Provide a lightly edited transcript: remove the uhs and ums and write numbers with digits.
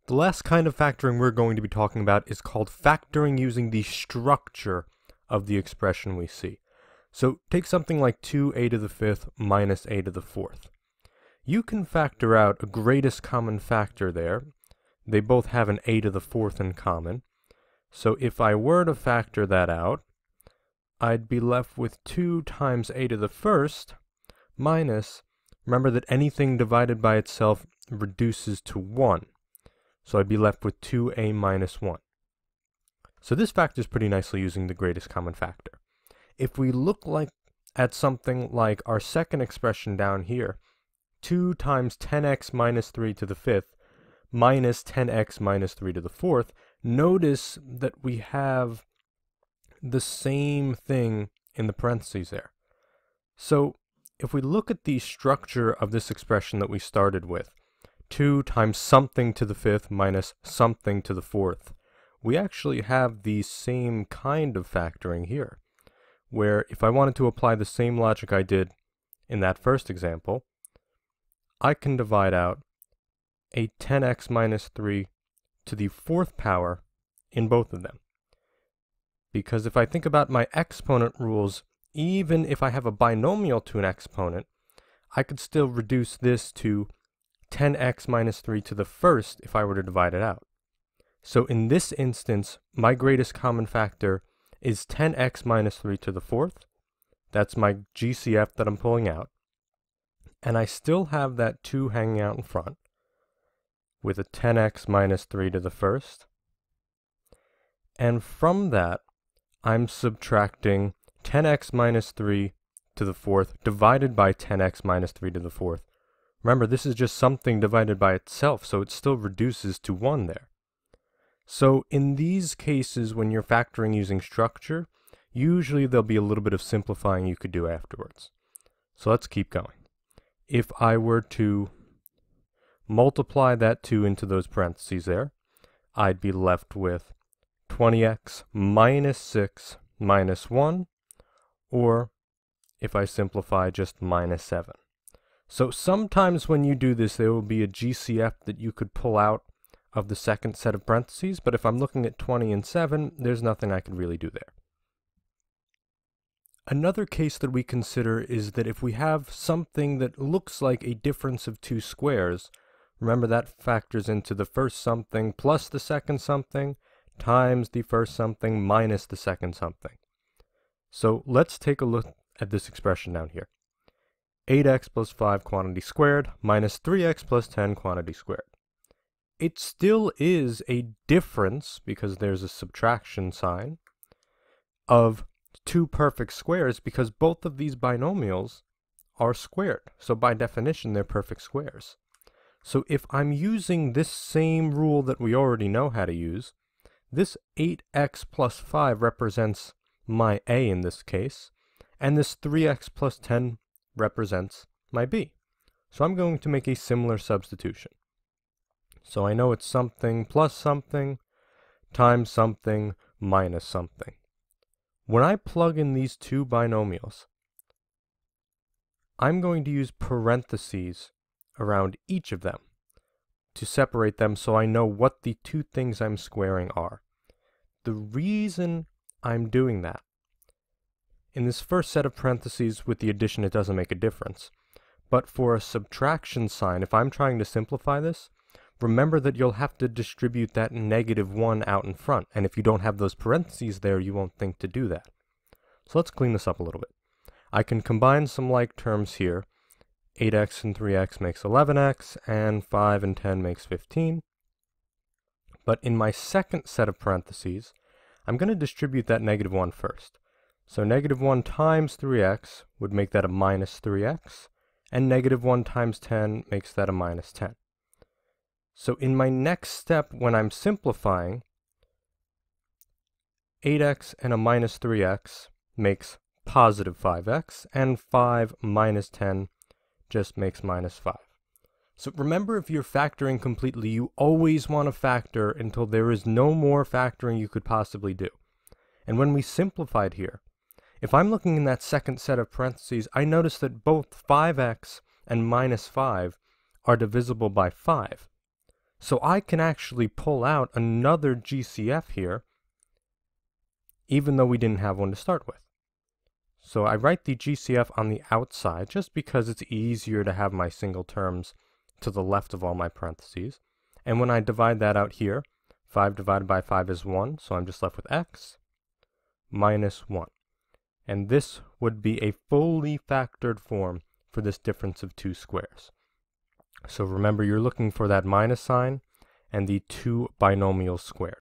The last kind of factoring we're going to be talking about is called factoring using the structure of the expression we see. So take something like 2a to the fifth minus a to the fourth. You can factor out a greatest common factor there. They both have an a to the fourth in common. So if I were to factor that out, I'd be left with 2 times a to the first minus, remember that anything divided by itself reduces to 1. So I'd be left with 2a minus 1. So this factors pretty nicely using the greatest common factor. If we look at something like our second expression down here, 2 times 10x minus 3 to the fifth minus 10x minus 3 to the fourth, notice that we have the same thing in the parentheses there. So if we look at the structure of this expression that we started with, 2 times something to the fifth minus something to the fourth, we actually have the same kind of factoring here, where if I wanted to apply the same logic I did in that first example, I can divide out a 10x minus 3 to the fourth power in both of them. Because if I think about my exponent rules, even if I have a binomial to an exponent, I could still reduce this to 10x minus 3 to the first if I were to divide it out. So in this instance, my greatest common factor is 10x minus 3 to the fourth. That's my GCF that I'm pulling out. And I still have that 2 hanging out in front with a 10x minus 3 to the first. And from that, I'm subtracting 10x minus 3 to the fourth divided by 10x minus 3 to the fourth. Remember, this is just something divided by itself, so it still reduces to 1 there. So in these cases, when you're factoring using structure, usually there'll be a little bit of simplifying you could do afterwards. So let's keep going. If I were to multiply that 2 into those parentheses there, I'd be left with 20x minus 6 minus 1, or if I simplify, just minus 7. So sometimes when you do this, there will be a GCF that you could pull out of the second set of parentheses, but if I'm looking at 20 and 7, there's nothing I can really do there. Another case that we consider is that if we have something that looks like a difference of 2 squares, remember that factors into the first something plus the second something times the first something minus the second something. So let's take a look at this expression down here. 8x plus 5 quantity squared minus 3x plus 10 quantity squared. It still is a difference, because there's a subtraction sign, of 2 perfect squares, because both of these binomials are squared. So by definition, they're perfect squares. So if I'm using this same rule that we already know how to use, this 8x plus 5 represents my a in this case, and this 3x plus 10 represents my b. So I'm going to make a similar substitution. So I know it's something plus something times something minus something. When I plug in these 2 binomials, I'm going to use parentheses around each of them to separate them so I know what the 2 things I'm squaring are. The reason I'm doing that, in this first set of parentheses with the addition it doesn't make a difference, but for a subtraction sign, if I'm trying to simplify this, remember that you'll have to distribute that -1 out in front, and if you don't have those parentheses there, you won't think to do that. So let's clean this up a little bit. I can combine some like terms here. 8x and 3x makes 11x, and 5 and 10 makes 15. But in my second set of parentheses, I'm going to distribute that -1 first. So -1 times 3x would make that a minus 3x, and -1 times 10 makes that a minus 10. So in my next step, when I'm simplifying, 8x and a minus 3x makes positive 5x, and 5 minus 10 just makes minus 5. So remember, if you're factoring completely, you always want to factor until there is no more factoring you could possibly do. And when we simplified here, if I'm looking in that second set of parentheses, I notice that both 5x and minus 5 are divisible by 5. So I can actually pull out another GCF here, even though we didn't have one to start with. So I write the GCF on the outside just because it's easier to have my single terms to the left of all my parentheses. And when I divide that out here, 5 divided by 5 is 1, so I'm just left with x minus 1. And this would be a fully factored form for this difference of two squares. So remember, you're looking for that minus sign and the two binomials squared.